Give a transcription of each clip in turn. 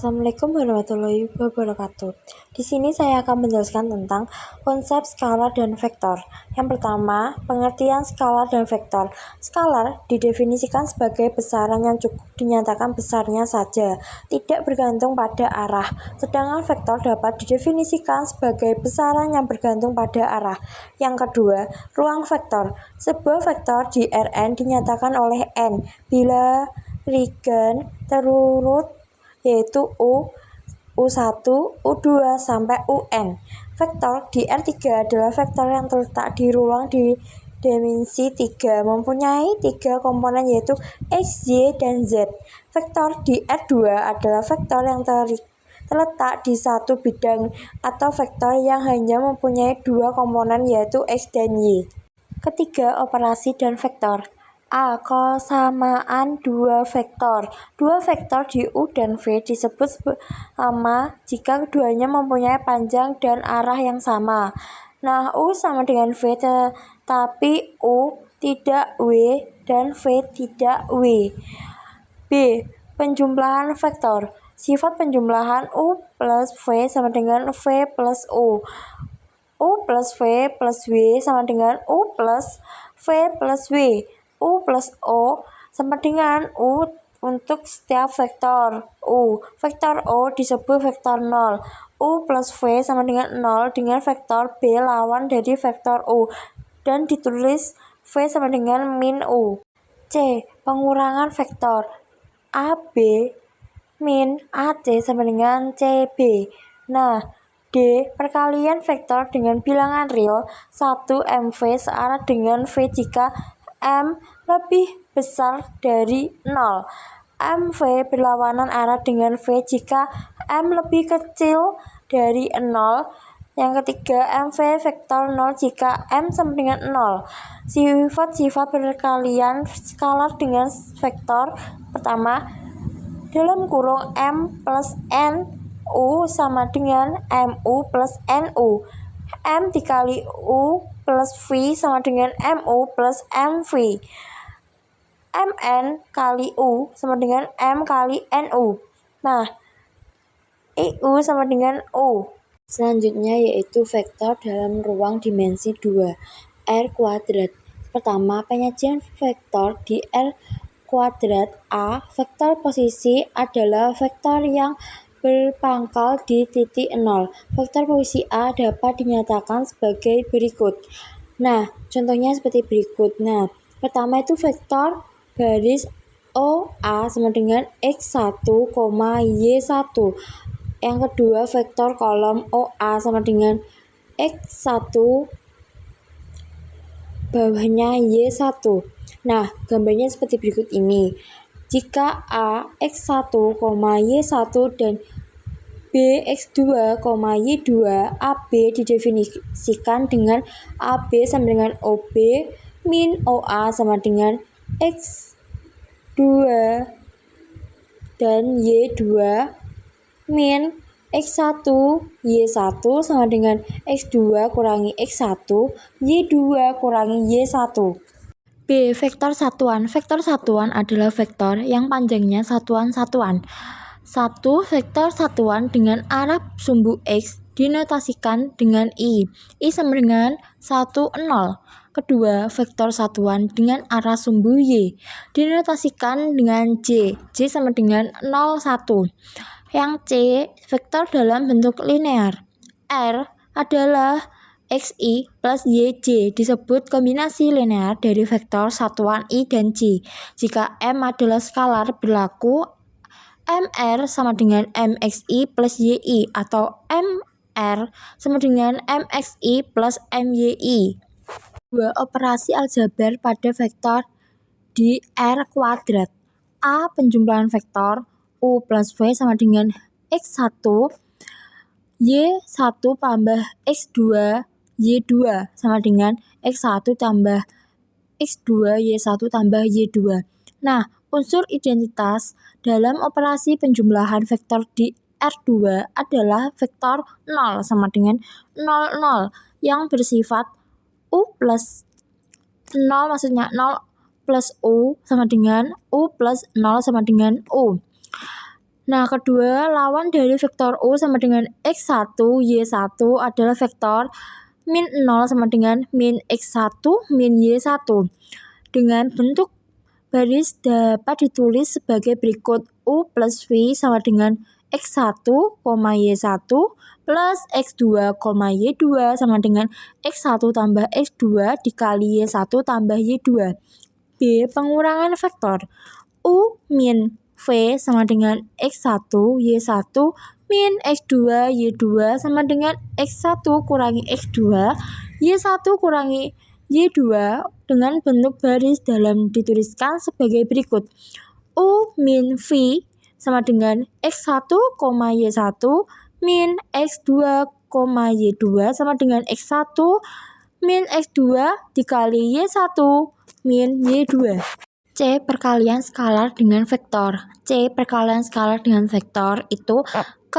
Assalamualaikum warahmatullahi wabarakatuh. Di sini saya akan menjelaskan tentang konsep skalar dan vektor. Yang pertama, pengertian skalar dan vektor. Skalar didefinisikan sebagai besaran yang cukup dinyatakan besarnya saja, tidak bergantung pada arah. Sedangkan vektor dapat didefinisikan sebagai besaran yang bergantung pada arah. Yang kedua, ruang vektor. Sebuah vektor di Rn dinyatakan oleh n bila regen terurut yaitu U, U1, U2, sampai UN. Vektor di R3 adalah vektor yang terletak di ruang di dimensi 3, mempunyai 3 komponen yaitu X, Y, dan Z. Vektor di R2 adalah vektor yang terletak di satu bidang atau vektor yang hanya mempunyai 2 komponen yaitu X dan Y. Ketiga, operasi dan vektor. A. Kesamaan dua vektor. Dua vektor di U dan V disebut sama jika keduanya mempunyai panjang dan arah yang sama. Nah, U sama dengan V tetapi U tidak W dan V tidak W. B. Penjumlahan vektor. Sifat penjumlahan U plus V sama dengan V plus U. U plus V plus W sama dengan U plus V plus W. U plus O sama dengan U untuk setiap vektor U. Vektor O disebut vektor 0. U plus V sama dengan 0 dengan vektor B lawan dari vektor U. Dan ditulis V sama dengan min U. C. Pengurangan vektor. AB min AC sama dengan CB. Nah, D. Perkalian vektor dengan bilangan real 1 MV searah dengan V jika M lebih besar dari 0. MV berlawanan arah dengan V jika M lebih kecil dari 0. Yang ketiga, MV vektor 0 jika M sama dengan 0. Sifat-sifat perkalian skalar dengan vektor. Pertama, dalam kurung M plus N U sama dengan MU plus NU. M dikali U plus V sama dengan MU plus MV. MN kali U sama dengan M kali NU. Nah, IU sama dengan U. Selanjutnya yaitu vektor dalam ruang dimensi 2, R kuadrat. Pertama, penyajian vektor di R kuadrat A. Vektor posisi adalah vektor yang berpangkal di titik 0. Vektor posisi A dapat dinyatakan sebagai berikut. Nah, contohnya seperti berikut. Nah, pertama itu vektor baris OA sama dengan X1, Y1. Yang kedua, vektor kolom OA sama dengan X1 bawahnya Y1. Nah, gambarnya seperti berikut ini. Jika A X1, Y1 dan B X2, Y2, AB didefinisikan dengan AB sama dengan OB min OA sama dengan X2 dan Y2 min X1, Y1 sama dengan X2 kurangi X1, Y2 kurangi Y1. B. Vektor satuan. Vektor satuan adalah vektor yang panjangnya satuan-satuan. 1. Vektor satuan dengan arah sumbu X dinotasikan dengan I. I sama dengan 1, 0. Kedua, vektor satuan dengan arah sumbu Y dinotasikan dengan J. J sama dengan 0, 1. Yang C, vektor dalam bentuk linear. R adalah XI plus YJ disebut kombinasi linear dari vektor satuan I dan J. Jika M adalah skalar berlaku MR sama dengan MXI plus YI atau MR sama dengan MXI plus MYI. Dua, operasi aljabar pada vektor di R kuadrat. A. Penjumlahan vektor U plus V sama dengan X1, Y1 tambah X2, Y2 sama dengan X1 tambah X2, Y1 tambah Y2. Nah, unsur identitas dalam operasi penjumlahan vektor di R2 adalah vektor 0 sama dengan 0, 0 yang bersifat U plus 0, maksudnya 0 plus U sama dengan U plus 0 sama dengan U. Nah, kedua, lawan dari vektor U sama dengan X1, Y1 adalah vektor min 0 sama dengan min X1, min Y1. Dengan bentuk baris dapat ditulis sebagai berikut. U plus V sama dengan X1, Y1 plus X2, Y2 sama dengan X1 tambah X2 dikali Y1 tambah Y2. B. Pengurangan vektor. U min V sama dengan X1, Y1 min X2, Y2 sama dengan X1 kurangi X2, Y1 kurangi Y2 dengan bentuk baris dalam dituliskan sebagai berikut. U min V sama dengan X1, Y1 min X2, Y2 sama dengan X1 min X2 dikali Y1 min Y2. C. Perkalian skalar dengan vektor. C. Perkalian skalar dengan vektor itu K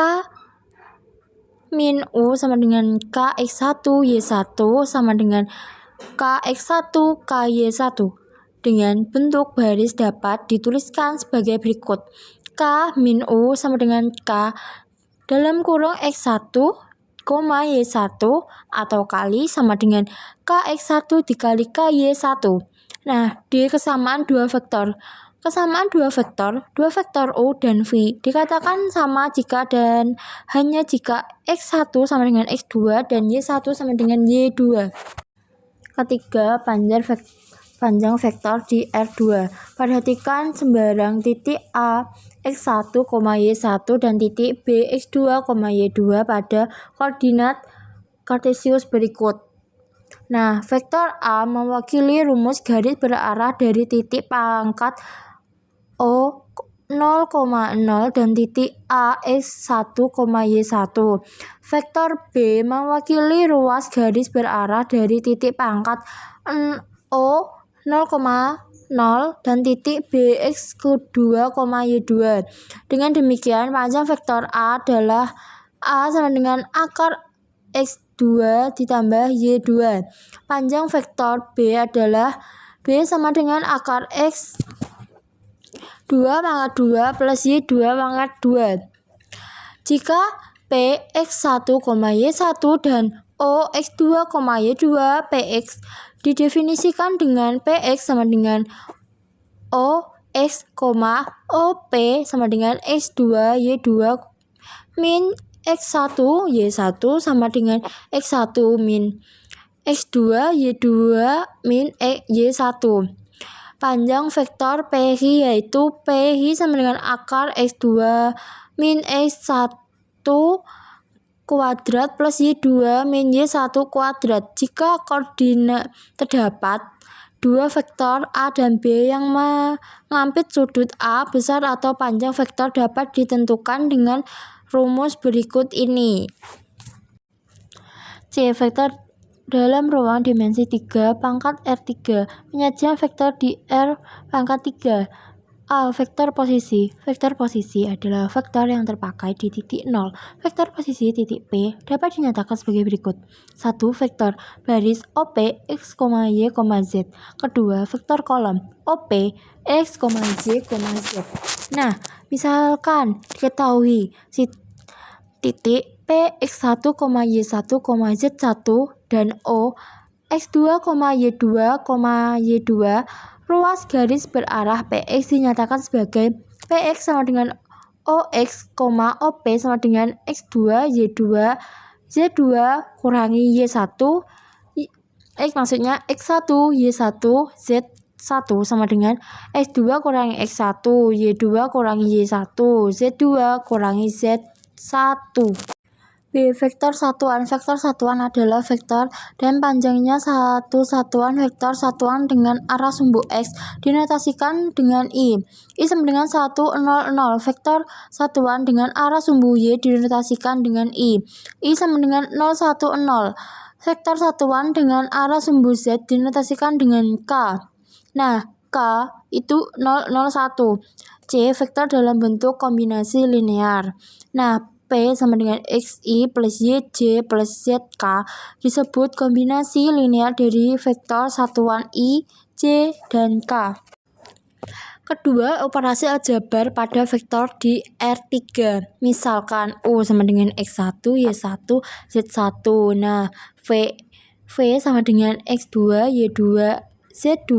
min U sama dengan K X1 Y1 sama dengan K X1 K Y1. Dengan bentuk baris dapat dituliskan sebagai berikut. K min U sama dengan K dalam kurung X1, Y1 atau kali sama dengan K X1 dikali K Y1. Nah, di kesamaan dua vektor. Kesamaan dua vektor U dan V dikatakan sama jika dan hanya jika X1 sama dengan X2 dan Y1 sama dengan Y2. Ketiga, panjang vektor di R2. Perhatikan sembarang titik A, X1, Y1 dan titik B, X2, Y2 pada koordinat kartesius berikut. Nah, vektor A mewakili rumus garis berarah dari titik pangkat O 0,0 dan titik A X1, Y1. Vektor B mewakili ruas garis berarah dari titik pangkat O 0,0 dan titik B X2, Y2. Dengan demikian, panjang vektor A adalah A sama dengan akar X2 ditambah Y2. Panjang vektor B adalah B sama dengan akar X 2 pangkat 2 plus Y2 pangkat 2. Jika P X1, Y1 dan O X2, Y2 Px didefinisikan dengan Px sama dengan O X, OP sama dengan X2, Y2 min X1, Y1 sama dengan X1 min X2, Y2 min Y1. Panjang vektor PI yaitu PI sama dengan akar X2 min X1 kuadrat plus Y2 min Y1 kuadrat. Jika koordinat terdapat dua vektor A dan B yang mengampit sudut A besar atau panjang vektor dapat ditentukan dengan rumus berikut ini. C. Vektor dalam ruang dimensi 3 pangkat R3. Penyajian vektor di R pangkat 3. A. Vektor posisi. Vektor posisi adalah vektor yang terpakai di titik 0. Vektor posisi titik P dapat dinyatakan sebagai berikut. 1. Vektor baris OP X, Y, Z. Kedua, vektor kolom OP X, Y, Z. Nah, misalkan diketahui si titik P X1, Y1, Z1 dan O X2, Y2, Y2 ruas garis berarah PX dinyatakan sebagai PX sama dengan OX, OP sama dengan X2, Y2, Z2 kurangi Y1 X maksudnya X1, Y1, Z1 sama dengan X2 kurangi X1, Y2 kurangi Y1, Z2 kurangi Z1. B. Vektor satuan. Vektor satuan adalah vektor dan panjangnya satu satuan vektor satuan dengan arah sumbu X dinotasikan dengan I. I sama dengan 1, 0, 0. Vektor satuan dengan arah sumbu Y dinotasikan dengan I. I sama dengan 0, 1, 0. Vektor satuan dengan arah sumbu Z dinotasikan dengan K. Nah, K itu 0, 0, 1. C. Vektor dalam bentuk kombinasi linear. Nah, P sama dengan XI plus YJ plus ZK disebut kombinasi linear dari vektor satuan I, J, dan K. Kedua, operasi aljabar pada vektor di R3. Misalkan U sama dengan X1, Y1, Z1. Nah, V sama dengan X2, Y2, Z2,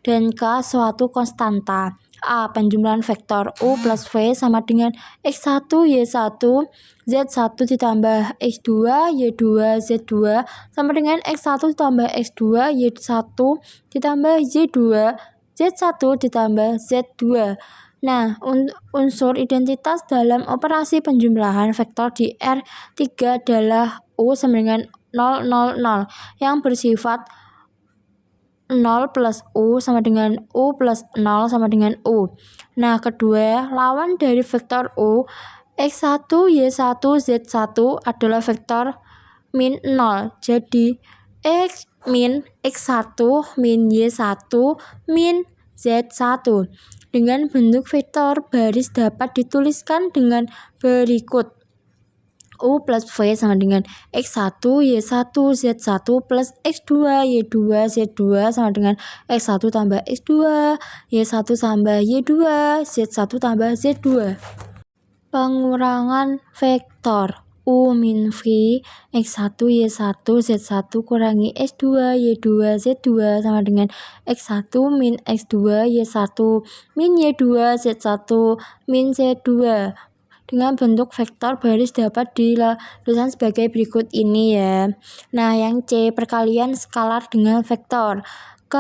dan K suatu konstanta. A. Penjumlahan vektor U plus V sama dengan X1, Y1, Z1 ditambah X2, Y2, Z2 sama dengan X1 ditambah X2, Y1 ditambah Y2, Z1 ditambah Z2. Nah, unsur identitas dalam operasi penjumlahan vektor di R3 adalah U sama dengan 0, 0, 0 yang bersifat 0 plus U sama dengan U plus 0 sama dengan U. Nah, kedua, lawan dari vektor U, X1, Y1, Z1 adalah vektor min 0. Jadi, X min X1 min Y1 min Z1 dengan bentuk vektor baris dapat dituliskan dengan berikut. U plus V sama dengan X1, Y1, Z1 plus X2, Y2, Z2 sama dengan X1 tambah X2, Y1 tambah Y2, Z1 tambah Z2. Pengurangan vektor U min V, X1, Y1, Z1 kurangi X2, Y2, Z2 sama dengan X1 min X2, Y1 min Y2, Z1 min Z2. Dengan bentuk vektor baris dapat dituliskan sebagai berikut ini ya. Nah, yang C, perkalian skalar dengan vektor. K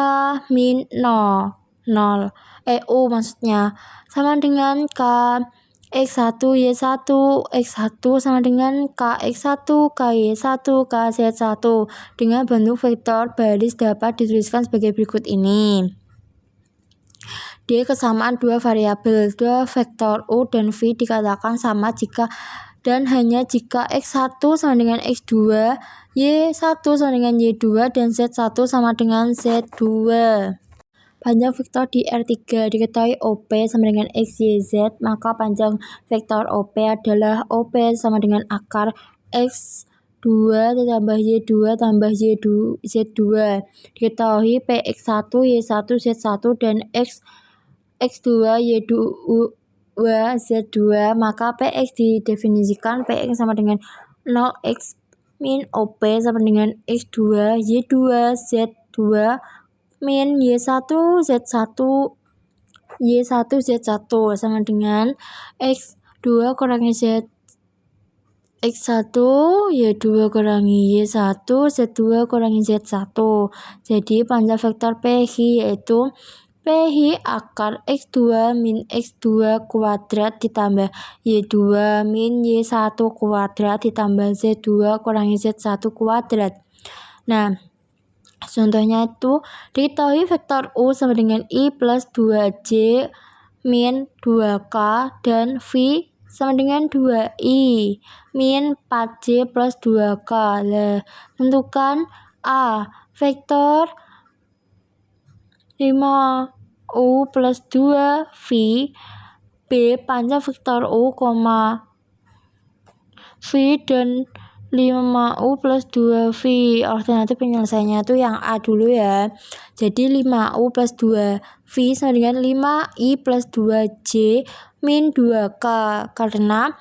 min 0, U maksudnya, sama dengan K X1, Y1, X1 sama dengan K X1, K Y1, K Z1. Dengan bentuk vektor baris dapat dituliskan sebagai berikut ini. D. Kesamaan dua variabel. Dua vektor U dan V dikatakan sama jika dan hanya jika X1 sama dengan X2, Y1 sama dengan Y2, dan Z1 sama dengan Z2. Panjang vektor di R3 diketahui OP sama dengan X, Y, Z, maka panjang vektor OP adalah OP sama dengan akar X2 ditambah Y2 tambah Z2. Diketahui PX1, Y1, Z1, dan X2, Y2, Z2, maka PX didefinisikan PX sama dengan 0X min OP sama dengan X2, Y2, Z2 min Y1, Z1, Y1, Z1 sama dengan X2 kurangi Z X1, Y2 kurangi Y1, Z2 kurangi Z1. Jadi panjang vektor PH yaitu PH akar X2 min X2 kuadrat ditambah Y2 min Y1 kuadrat ditambah Z2 kurangi Z1 kuadrat. Nah, contohnya itu diketahui vektor U sama dengan I plus 2J min 2K dan V sama dengan 2I min 4J plus 2K. Nah, tentukan A. Vektor 5U plus 2V. B. Panjang vektor U, V dan 5U plus 2V. Alternatif penyelesaiannya itu yang A dulu ya. Jadi 5U plus 2V sama dengan 5I plus 2J min 2K. Karena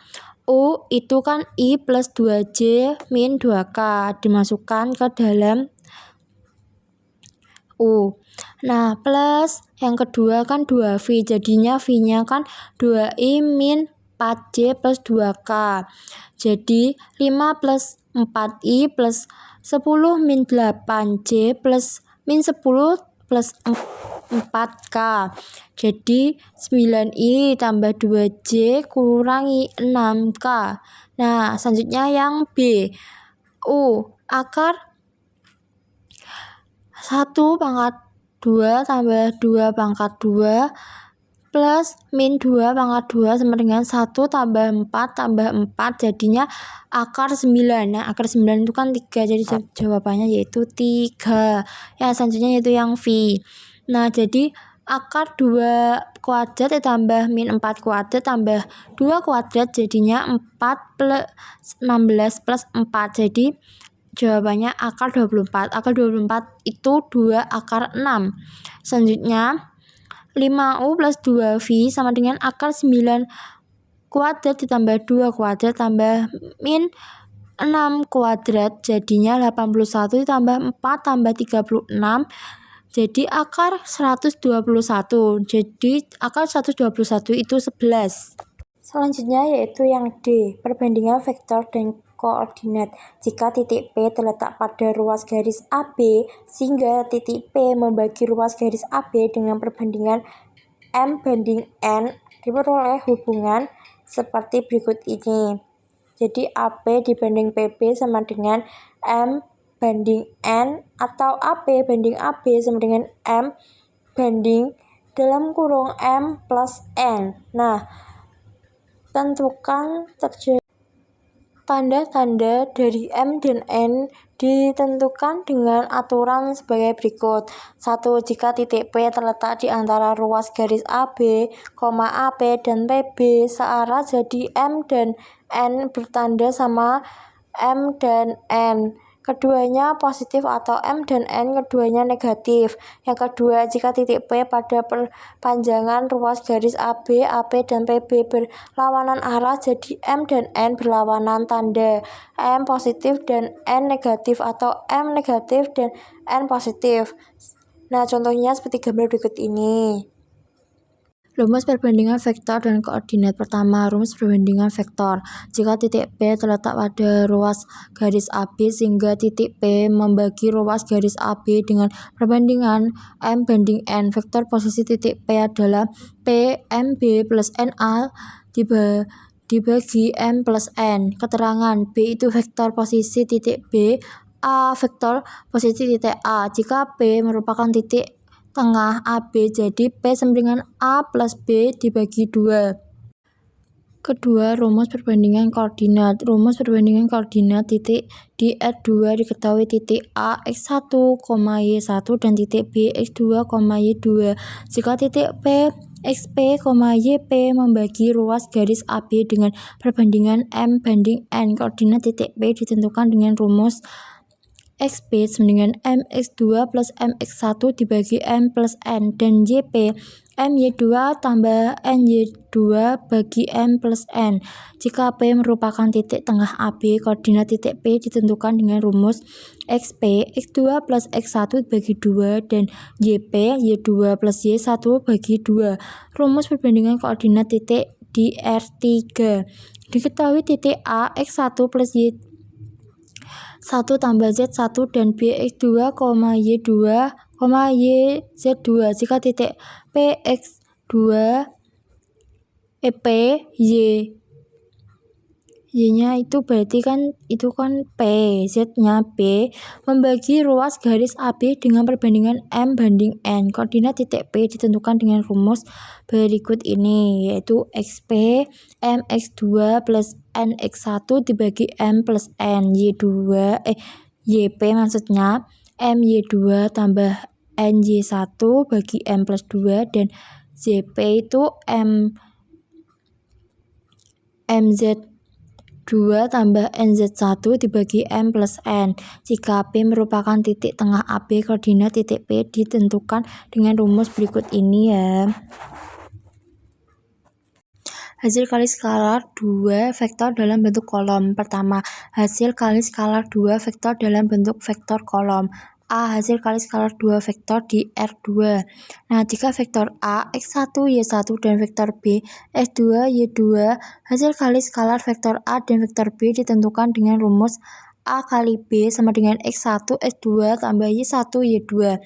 U itu kan I plus 2J min 2K. Dimasukkan ke dalam U. Nah, plus yang kedua kan 2V. Jadinya V-nya kan 2I min 4J plus 2K. Jadi 5 plus 4I plus 10 min 8J plus min 10 plus 4K. Jadi 9I tambah 2J kurangi 6K. Nah, selanjutnya yang B. U. Akar 1 pangkat 2 tambah 2 pangkat 2 plus min 2 pangkat 2 sama dengan 1 tambah 4 tambah 4 jadinya akar 9. Nah, akar 9 itu kan 3, jadi jawabannya yaitu 3. Ya, selanjutnya yaitu yang V. Nah, jadi akar 2 kuadrat ditambah min 4 kuadrat tambah 2 kuadrat jadinya 4 plus 16 plus 4. Jadi jawabannya akar 24. Akar 24 itu 2 akar 6. Selanjutnya 5U plus 2V sama dengan akar 9 kuadrat ditambah 2 kuadrat tambah min 6 kuadrat, jadinya 81 ditambah 4 tambah 36, jadi akar 121. Jadi akar 121 itu 11. Selanjutnya yaitu yang D, perbandingan vektor dan koordinat. Jika titik P terletak pada ruas garis AB, sehingga titik P membagi ruas garis AB dengan perbandingan M banding N, diperoleh hubungan seperti berikut ini. Jadi AP dibanding PB sama dengan M banding N, atau AP banding AB sama dengan M banding dalam kurung M plus N. Nah, tentukan terjadi tanda-tanda dari M dan N ditentukan dengan aturan sebagai berikut. 1. Jika titik P terletak di antara ruas garis AB, AP dan PB searah, jadi M dan N bertanda sama M dan N. Keduanya positif atau M dan N keduanya negatif. Yang kedua, jika titik P pada perpanjangan ruas garis AB, AP, dan PB berlawanan arah, jadi M dan N berlawanan tanda. M positif dan N negatif atau M negatif dan N positif. Nah, contohnya seperti gambar berikut ini. Rumus perbandingan vektor dan koordinat. Pertama, rumus perbandingan vektor. Jika titik P terletak pada ruas garis AB, sehingga titik P membagi ruas garis AB dengan perbandingan M banding N, vektor posisi titik P adalah P MB plus NA dibagi M plus N. Keterangan, B itu vektor posisi titik B, A vektor posisi titik A. Jika P merupakan titik tengah AB, jadi P sama dengan A plus B dibagi 2. Kedua, rumus perbandingan koordinat. Rumus perbandingan koordinat titik di R2 diketahui titik A X1, Y1 dan titik B X2, Y2. Jika titik P XP, YP membagi ruas garis AB dengan perbandingan M banding N, koordinat titik P ditentukan dengan rumus XP sama dengan MX2 plus MX1 dibagi M plus N, dan YP MY2 tambah NY2 bagi M plus N. Jika P merupakan titik tengah AB, koordinat titik P ditentukan dengan rumus XP X2 plus X1 bagi 2 dan YP Y2 plus Y1 bagi 2. Rumus perbandingan koordinat titik di R3 diketahui titik A X1 plus Y1 tambah Z1 dan B X2, Y2, YZ2. Jika titik P X2 P Y-nya itu berarti kan P, Z-nya B, membagi ruas garis AB dengan perbandingan M banding N. Koordinat titik P ditentukan dengan rumus berikut ini, yaitu XP MX2 plus NX1 dibagi M plus N, YP maksudnya MY2 tambah NY1 bagi M plus 2, dan JP itu MZ2 tambah NZ1 dibagi M plus N. Jika P merupakan titik tengah AB, koordinat titik P ditentukan dengan rumus berikut ini ya. Hasil kali skalar 2 vektor dalam bentuk kolom. Pertama, hasil kali skalar 2 vektor dalam bentuk vektor kolom. A. Hasil kali skalar 2 vektor di R2. Nah, jika vektor A, X1, Y1 dan vektor B, X2, Y2, hasil kali skalar vektor A dan vektor B ditentukan dengan rumus A kali B sama dengan X1, X2 tambah Y1, Y2.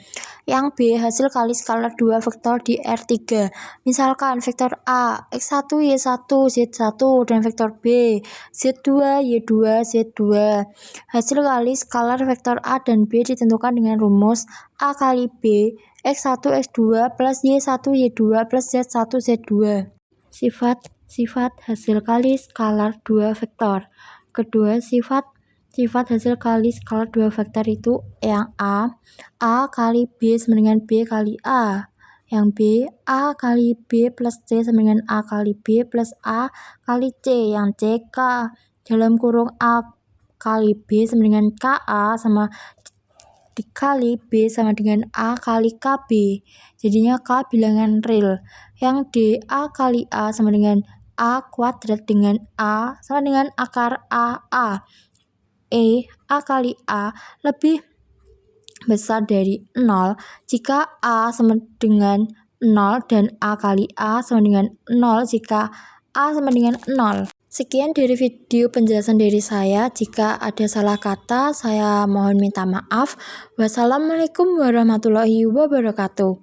Yang B, hasil kali skalar 2 vektor di R3. Misalkan vektor A, X1, Y1, Z1, dan vektor B, Z2, Y2, Z2. Hasil kali skalar vektor A dan B ditentukan dengan rumus A kali B, X1, X2 plus Y1, Y2 plus Z1, Z2. Sifat hasil kali skalar 2 vektor. Kedua, sifat hasil kali skalar 2 vektor itu yang A kali B sama dengan B kali A. Yang B, A kali B plus C sama dengan A kali B plus A kali C. Yang C, K dalam kurung A kali B sama dengan KA sama dikali B sama dengan A kali KB. Jadinya K bilangan real. Yang D, A kali A sama dengan A kuadrat dengan A sama dengan akar A. E, A kali A lebih besar dari 0 jika A sama dengan 0 dan A kali A sama dengan 0 jika A sama dengan 0. Sekian dari video penjelasan dari saya. Jika ada salah kata, saya mohon minta maaf. Wassalamualaikum warahmatullahi wabarakatuh.